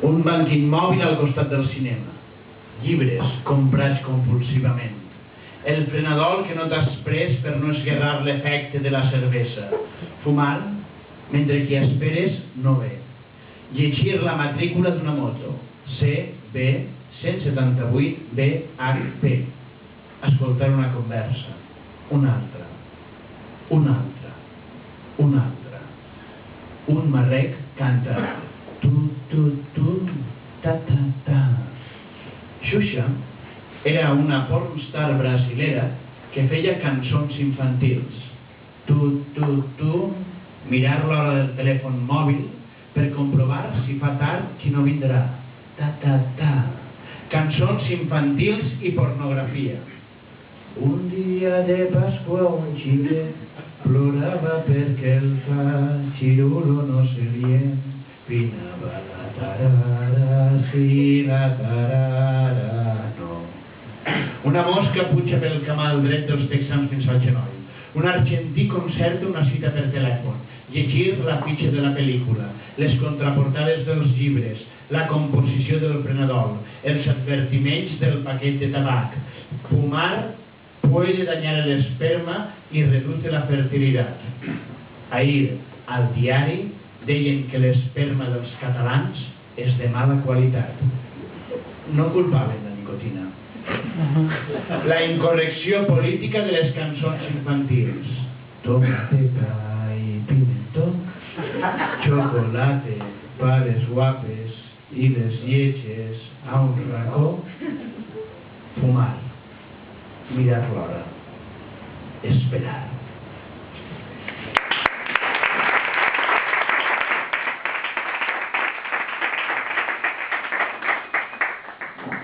Un banc immòbil al costat del cinema. Llibres comprats compulsivament. El frenadol que no t'has pres per no esguerrar l'efecte de la cervesa. Fumar mentre que esperes no ve. Llegir la matrícula d'una moto. CB 178 BHP. Escoltar una conversa. Una altra. Una altra. Una altra. Un marrec canta tu, tu, tu, ta, ta, ta. Xuxa era una pornstar brasilera que feia cançons infantils. Tu, tu, tu, mirar l'hora del telèfon mòbil per comprovar si fa tard qui no vindrà. Ta, ta, ta. Cançons infantils i pornografia. Un dia de Pasqua un xiquet plorava perquè el cachirulo no seria. Pinava la tarara, si la tarara, no. Una mosca puja pel camal dret dels texans fins al genoll. Un argentí concerta una cita per telèfon. Llegir la fitxa de la pel·lícula, les contraportades dels llibres, la composició del frenadol, els advertiments del paquet de tabac. Fumar puede dañar el esperma y reduce la fertilidad. Ahir, al diari, deien que l'esperma dels catalans és de mala qualitat. No culpaven la nicotina. La incorrecció política de les cançons infantils. Tomate, pa y pimentó, chocolate pa les guapes i les lletges a un racó. Fumar, mirar l'hora, esperar.